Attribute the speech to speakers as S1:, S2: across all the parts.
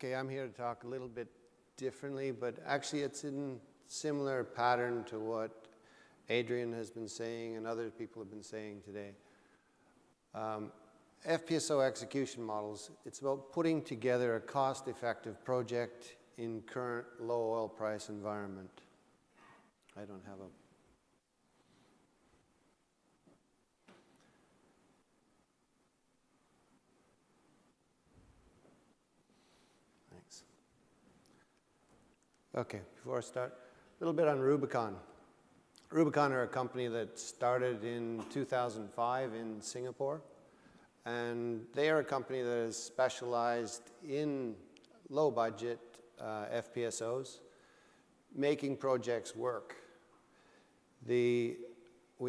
S1: Okay, I'm here to talk a little bit differently, but actually it's in similar pattern to what Adrian has been saying and other people have been saying today. FPSO execution models, it's about putting together a cost-effective project in current low oil price environment. I don't have a... Thanks. Okay, before I start, a little bit on Rubicon. Rubicon are a company that started in 2005 in Singapore. And they are a company that is specialized in low-budget FPSOs, making projects work. We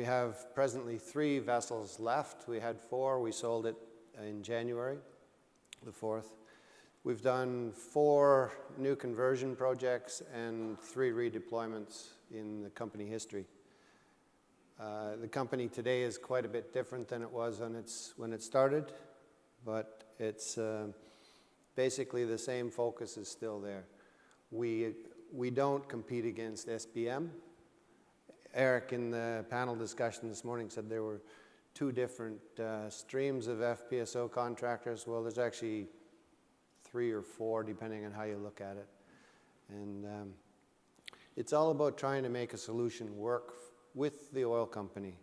S1: have presently 3 vessels left. We had 4. We sold it in January, the 4th. We've done 4 new conversion projects and 3 redeployments in the company history. The company today is quite a bit different than it was when it started, but it's basically the same focus is still there. We don't compete against SBM. Eric in the panel discussion this morning said there were 2 different streams of FPSO contractors. Well, there's actually 3 or 4 depending on how you look at it. And it's all about trying to make a solution work with the oil company.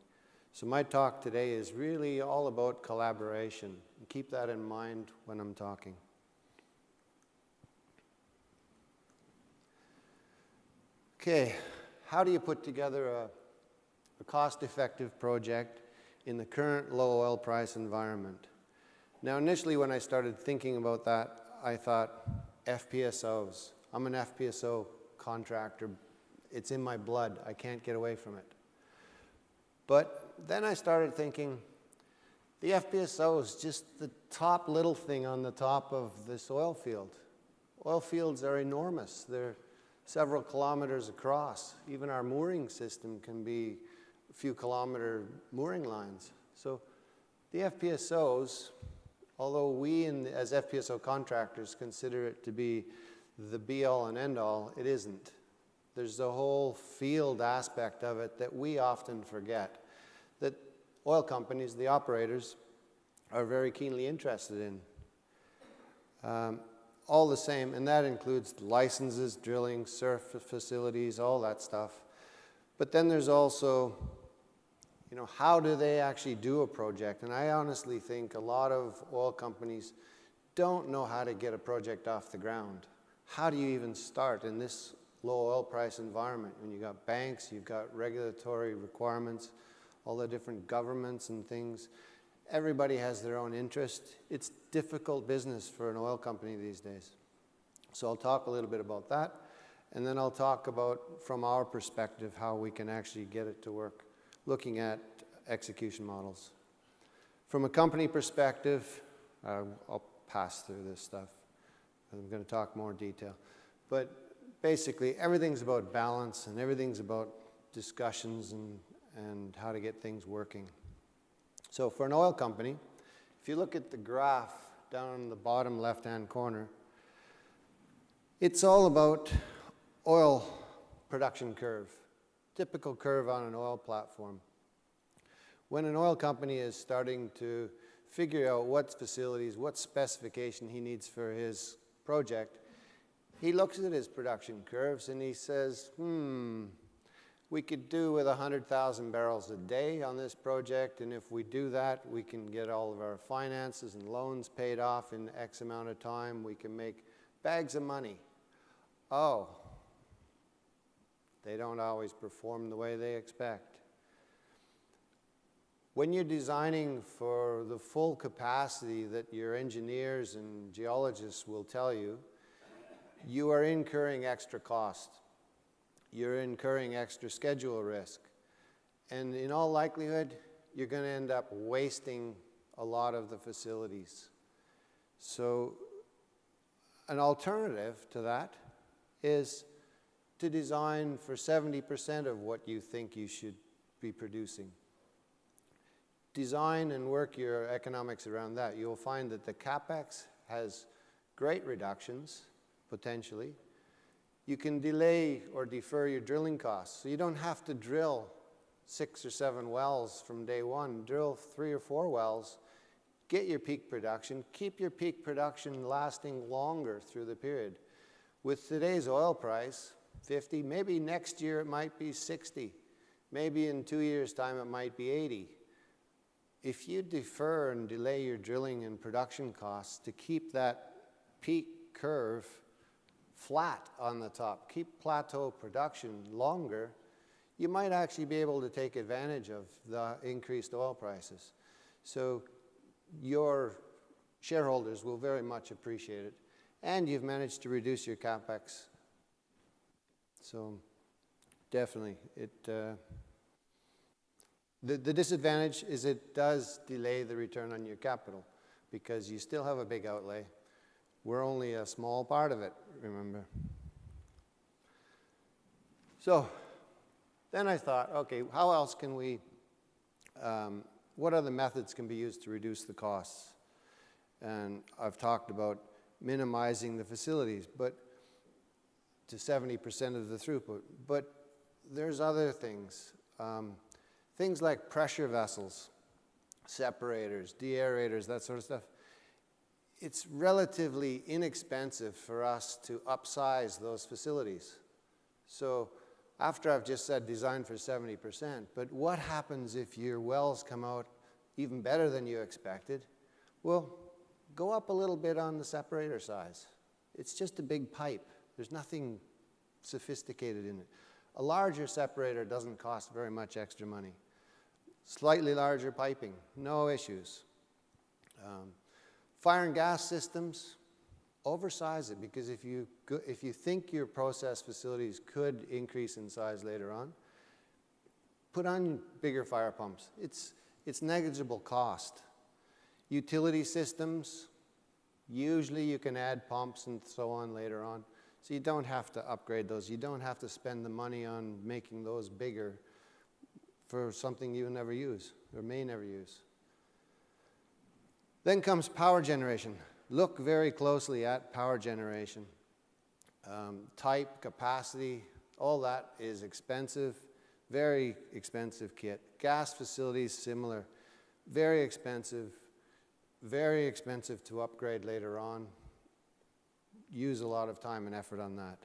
S1: So my talk today is really all about collaboration. And keep that in mind when I'm talking. Okay, how do you put together a cost-effective project in the current low oil price environment? Now initially when I started thinking about that, I thought FPSOs. I'm an FPSO contractor. It's in my blood. I can't get away from it. But then I started thinking, the FPSO is just the top little thing on the top of this oil field. Oil fields are enormous. They're several kilometers across. Even our mooring system can be a few kilometer mooring lines. So the FPSOs, although we as FPSO contractors consider it to be the be-all and end-all, it isn't. There's the whole field aspect of it that we often forget, that oil companies, the operators, are very keenly interested in. All the same, and that includes licenses, drilling, surface facilities, all that stuff. But then there's also, how do they actually do a project? And I honestly think a lot of oil companies don't know how to get a project off the ground. How do you even start in this low oil price environment when you've got banks, you've got regulatory requirements, all the different governments and things? Everybody has their own interest. It's difficult business for an oil company these days. So I'll talk a little bit about that, and then I'll talk about, from our perspective, how we can actually get it to work, looking at execution models. From a company perspective, I'll pass through this stuff. I'm going to talk more detail. But basically, everything's about balance, and everything's about discussions and how to get things working. So for an oil company, if you look at the graph down in the bottom left-hand corner, it's all about oil production curve, typical curve on an oil platform. When an oil company is starting to figure out what facilities, what specification he needs for his project, he looks at his production curves and he says, we could do with 100,000 barrels a day on this project, and if we do that, we can get all of our finances and loans paid off in X amount of time. We can make bags of money. Oh, they don't always perform the way they expect. When you're designing for the full capacity that your engineers and geologists will tell you, you are incurring extra cost. You're incurring extra schedule risk. And in all likelihood, you're going to end up wasting a lot of the facilities. So an alternative to that is to design for 70% of what you think you should be producing. Design and work your economics around that. You'll find that the CapEx has great reductions, potentially. You can delay or defer your drilling costs. So you don't have to drill 6 or 7 wells from day one. Drill 3 or 4 wells, get your peak production, keep your peak production lasting longer through the period. With today's oil price, 50, maybe next year it might be 60. Maybe in 2 years' time it might be 80. If you defer and delay your drilling and production costs to keep that peak curve flat on the top, keep plateau production longer, you might actually be able to take advantage of the increased oil prices. So your shareholders will very much appreciate it. And you've managed to reduce your CapEx. So definitely, the disadvantage is it does delay the return on your capital because you still have a big outlay. We're only a small part of it, remember. So then I thought, okay, how else can we, what other methods can be used to reduce the costs? And I've talked about minimizing the facilities, but to 70% of the throughput. But there's other things. Things like pressure vessels, separators, deaerators, that sort of stuff. It's relatively inexpensive for us to upsize those facilities. So after I've just said design for 70%, but what happens if your wells come out even better than you expected? Well, go up a little bit on the separator size. It's just a big pipe. There's nothing sophisticated in it. A larger separator doesn't cost very much extra money. Slightly larger piping, no issues. Fire and gas systems, oversize it, because if you think your process facilities could increase in size later on, put on bigger fire pumps. It's negligible cost. Utility systems, usually you can add pumps and so on later on. So you don't have to upgrade those. You don't have to spend the money on making those bigger for something you never use or may never use. Then comes power generation. Look very closely at power generation. Type, capacity, all that is expensive, very expensive kit. Gas facilities, similar, very expensive to upgrade later on. Use a lot of time and effort on that.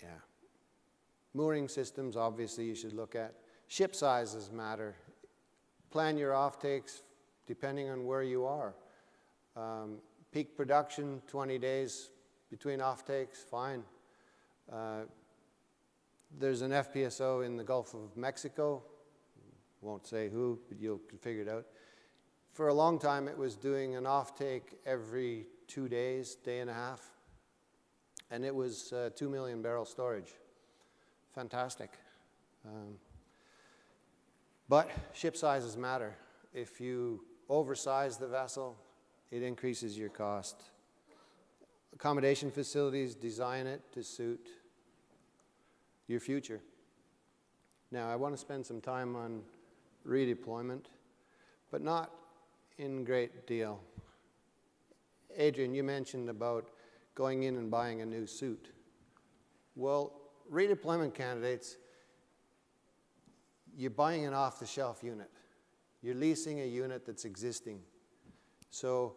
S1: Yeah. Mooring systems, obviously, you should look at. Ship sizes matter. Plan your offtakes depending on where you are. Peak production, 20 days between offtakes, fine. There's an FPSO in the Gulf of Mexico. Won't say who, but you can figure it out. For a long time, it was doing an offtake every 2 days, day and a half. And it was 2 million barrel storage. Fantastic. But ship sizes matter. If you oversize the vessel, it increases your cost. Accommodation facilities, design it to suit your future. Now, I want to spend some time on redeployment, but not in great deal. Adrian, you mentioned about going in and buying a new suit. Well, redeployment candidates, you're buying an off-the-shelf unit. You're leasing a unit that's existing. So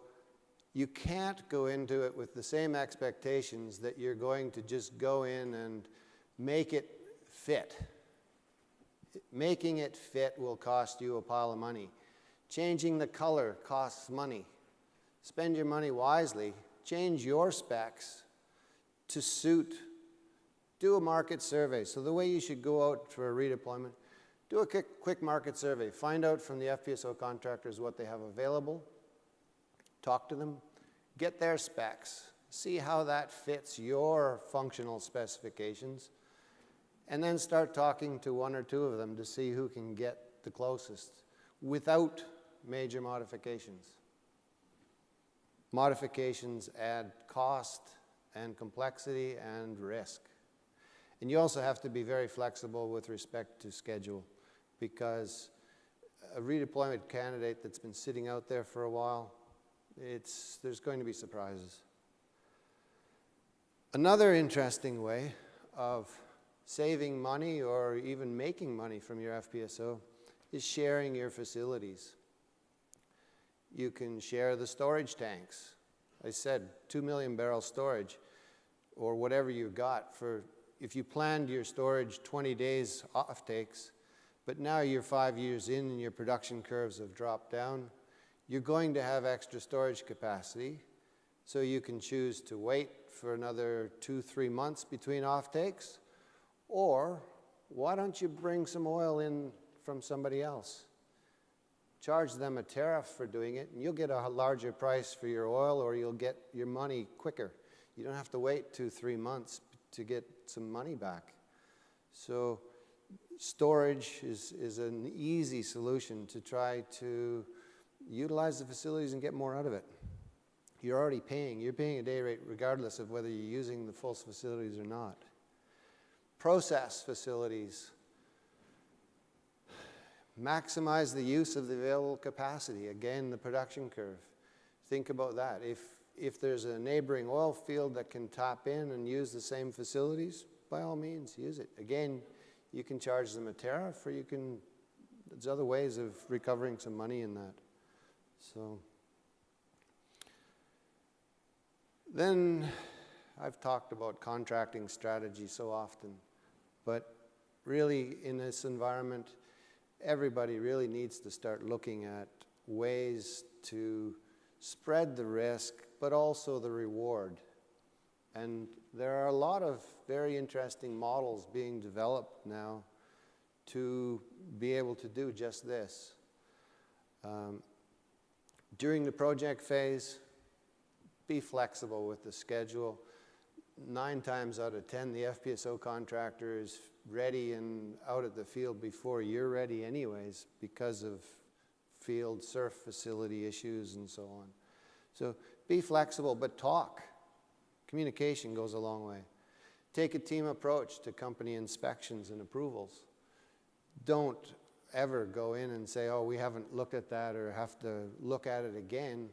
S1: you can't go into it with the same expectations that you're going to just go in and make it fit. Making it fit will cost you a pile of money. Changing the color costs money. Spend your money wisely. Change your specs to suit. Do a market survey. So the way you should go out for a redeployment, do a quick market survey. Find out from the FPSO contractors what they have available. Talk to them. Get their specs. See how that fits your functional specifications. And then start talking to 1 or 2 of them to see who can get the closest without major modifications. Modifications add cost and complexity and risk. And you also have to be very flexible with respect to schedule, because a redeployment candidate that's been sitting out there for a while, there's going to be surprises. Another interesting way of saving money or even making money from your FPSO is sharing your facilities. You can share the storage tanks. I said 2 million barrel storage, or whatever you got for, if you planned your storage 20 days off takes, but now you're 5 years in and your production curves have dropped down, you're going to have extra storage capacity. So you can choose to wait for another 2-3 months between off takes, or why don't you bring some oil in from somebody else? Charge them a tariff for doing it, and you'll get a larger price for your oil, or you'll get your money quicker. You don't have to wait 2-3 months to get some money back. So storage is an easy solution to try to utilize the facilities and get more out of it. You're already paying. You're paying a day rate regardless of whether you're using the full facilities or not. Process facilities. Maximize the use of the available capacity. Again, the production curve. Think about that. If there's a neighboring oil field that can tap in and use the same facilities, by all means, use it. Again, you can charge them a tariff, or there's other ways of recovering some money in that. So, then I've talked about contracting strategy so often, but really in this environment, everybody really needs to start looking at ways to spread the risk, but also the reward. And there are a lot of very interesting models being developed now to be able to do just this. During the project phase, be flexible with the schedule. 9 times out of 10, the FPSO contractor is ready and out at the field before you're ready anyways, because of field surf facility issues and so on. So be flexible, but talk. Communication goes a long way. Take a team approach to company inspections and approvals. Don't ever go in and say, oh, we haven't looked at that, or have to look at it again.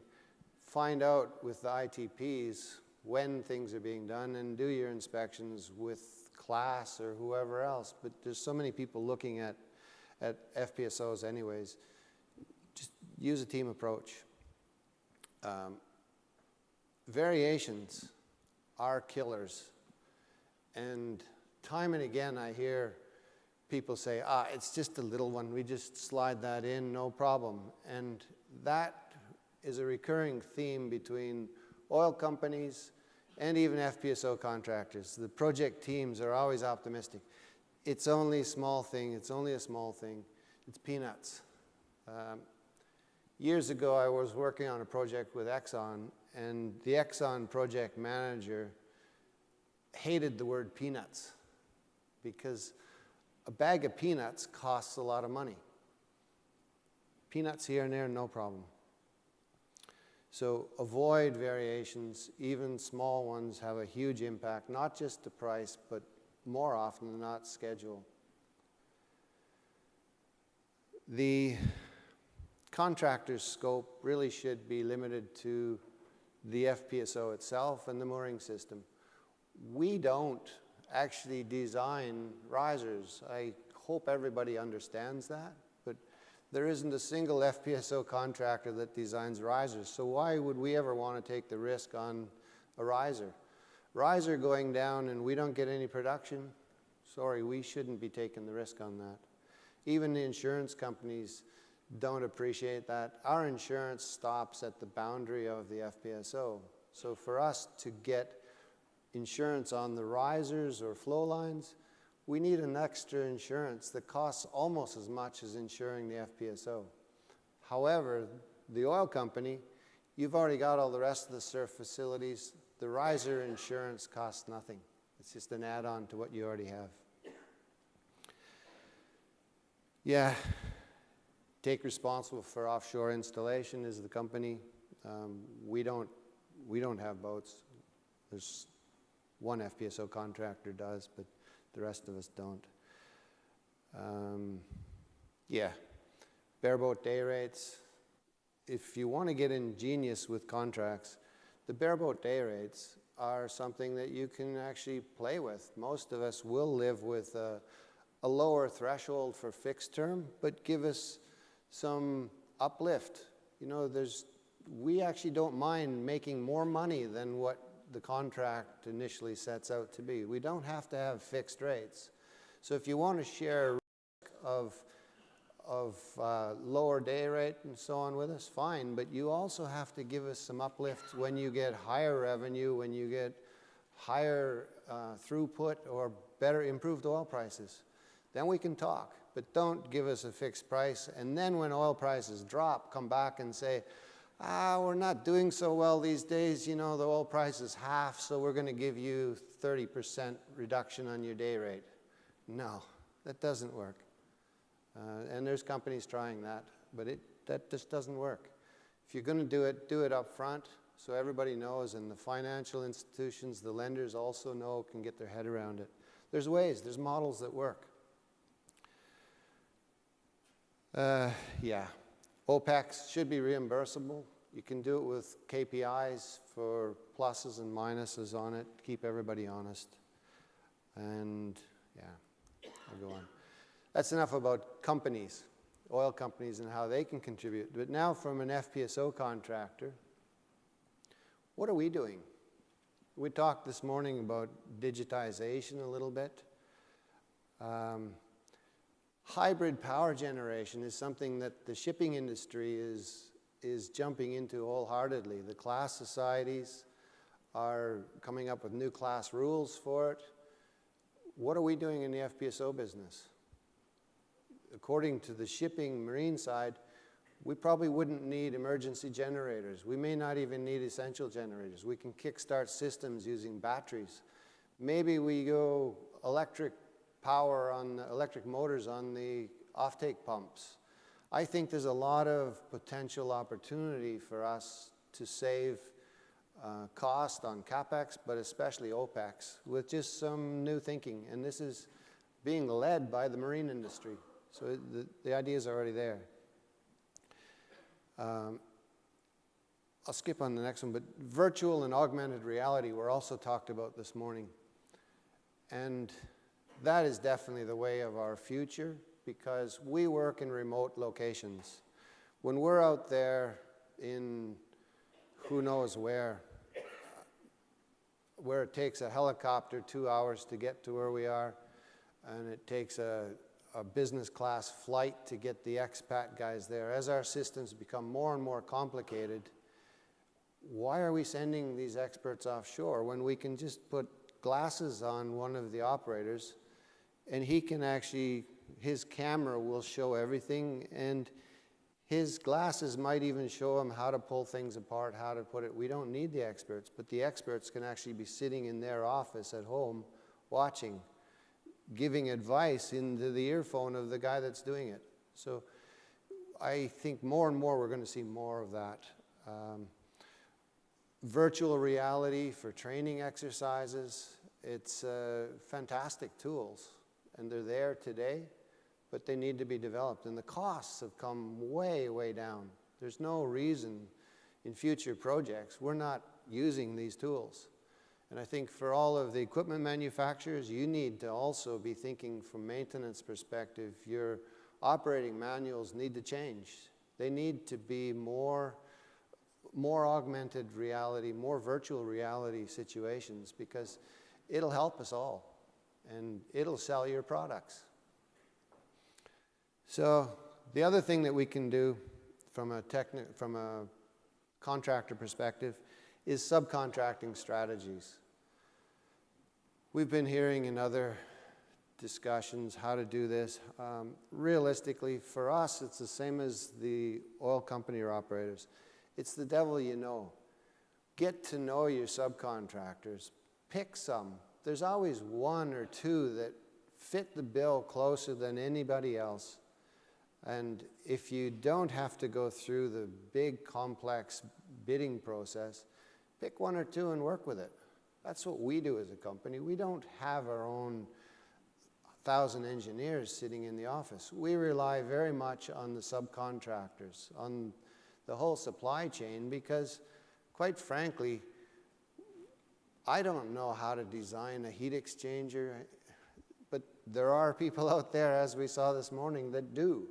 S1: Find out with the ITPs when things are being done, and do your inspections with class or whoever else. But there's so many people looking at FPSOs anyways. Just use a team approach. Variations are killers. And time and again I hear people say, it's just a little one, we just slide that in, no problem. And that is a recurring theme between oil companies and even FPSO contractors. The project teams are always optimistic. It's only a small thing, it's only a small thing. It's peanuts. Years ago I was working on a project with Exxon, and the Exxon project manager hated the word peanuts because a bag of peanuts costs a lot of money. Peanuts here and there, no problem. So avoid variations. Even small ones have a huge impact, not just to price, but more often than not, schedule. The contractor's scope really should be limited to the FPSO itself and the mooring system. We don't actually design risers. I hope everybody understands that, but there isn't a single FPSO contractor that designs risers. So why would we ever want to take the risk on a riser? Riser going down and we don't get any production? Sorry, we shouldn't be taking the risk on that. Even the insurance companies don't appreciate that. Our insurance stops at the boundary of the FPSO. So for us to get insurance on the risers or flow lines, we need an extra insurance that costs almost as much as insuring the FPSO. However, the oil company, you've already got all the rest of the surf facilities. The riser insurance costs nothing. It's just an add-on to what you already have. Yeah, take responsible for offshore installation is the company. We don't have boats. There's one FPSO contractor does, but the rest of us don't. Yeah, bareboat day rates. if you want to get ingenious with contracts, the bareboat day rates are something that you can actually play with. Most of us will live with a lower threshold for fixed term, but give us some uplift. You know, we actually don't mind making more money than what the contract initially sets out to be. We don't have to have fixed rates. So if you want to share risk of lower day rate and so on with us, fine, but you also have to give us some uplift when you get higher revenue, when you get higher throughput or better improved oil prices. Then we can talk, but don't give us a fixed price. And then when oil prices drop, come back and say, we're not doing so well these days, you know, the oil price is half, so we're going to give you 30% reduction on your day rate. No, that doesn't work. And there's companies trying that, but that just doesn't work. If you're going to do it up front, so everybody knows, and the financial institutions, the lenders also know, can get their head around it. There's ways, there's models that work. Yeah, OPEX should be reimbursable. You can do it with KPIs for pluses and minuses on it, keep everybody honest. And yeah, I'll go on. That's enough about companies, oil companies, and how they can contribute. But now from an FPSO contractor, what are we doing? We talked this morning about digitization a little bit. Hybrid power generation is something that the shipping industry is jumping into wholeheartedly. The class societies are coming up with new class rules for it. What are we doing in the FPSO business? According to the shipping marine side, we probably wouldn't need emergency generators. We may not even need essential generators. We can kickstart systems using batteries. Maybe we go electric power on electric motors on the offtake pumps. I think there's a lot of potential opportunity for us to save cost on CapEx, but especially OPEX, with just some new thinking. And this is being led by the marine industry. So the ideas are already there. I'll skip on the next one, but virtual and augmented reality were also talked about this morning. And that is definitely the way of our future, because we work in remote locations. When we're out there in who knows where it takes a helicopter 2 hours to get to where we are, and it takes a business class flight to get the expat guys there. As our systems become more and more complicated, why are we sending these experts offshore when we can just put glasses on one of the operators and he can actually, his camera will show everything, and his glasses might even show him how to pull things apart, how to put it. We don't need the experts, but the experts can actually be sitting in their office at home watching, giving advice into the earphone of the guy that's doing it. So I think more and more we're going to see more of that. Virtual reality for training exercises, it's fantastic tools, and they're there today, but they need to be developed. And the costs have come way, way down. There's no reason in future projects we're not using these tools. And I think for all of the equipment manufacturers, you need to also be thinking from maintenance perspective. Your operating manuals need to change. They need to be more augmented reality, more virtual reality situations, because it'll help us all and it'll sell your products. So the other thing that we can do from a contractor perspective is subcontracting strategies. We've been hearing in other discussions how to do this. Realistically, for us, it's the same as the oil company or operators. It's the devil you know. Get to know your subcontractors. Pick some. There's always one or two that fit the bill closer than anybody else. And if you don't have to go through the big, complex bidding process, pick one or two and work with it. That's what we do as a company. We don't have our own 1,000 engineers sitting in the office. We rely very much on the subcontractors, on the whole supply chain, because quite frankly, I don't know how to design a heat exchanger, but there are people out there, as we saw this morning, that do.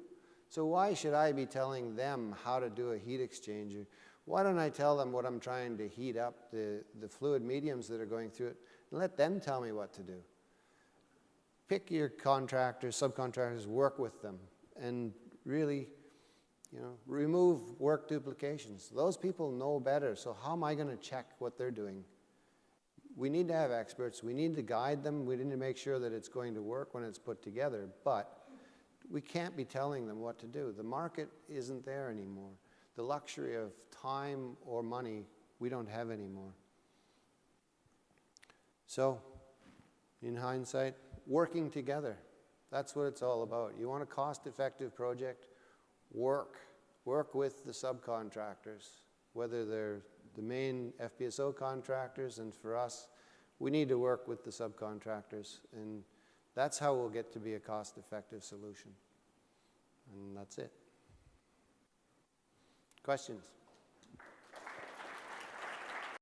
S1: So why should I be telling them how to do a heat exchanger? Why don't I tell them what I'm trying to heat up, the fluid mediums that are going through it, and let them tell me what to do? Pick your contractors, subcontractors, work with them, and really, remove work duplications. Those people know better, so how am I going to check what they're doing? We need to have experts. We need to guide them. We need to make sure that it's going to work when it's put together, but we can't be telling them what to do. The market isn't there anymore. The luxury of time or money, we don't have anymore. So, in hindsight, working together. That's what it's all about. You want a cost-effective project? Work with the subcontractors, whether they're the main FPSO contractors, and for us, we need to work with the subcontractors, and that's how we'll get to be a cost-effective solution. And that's it. Questions?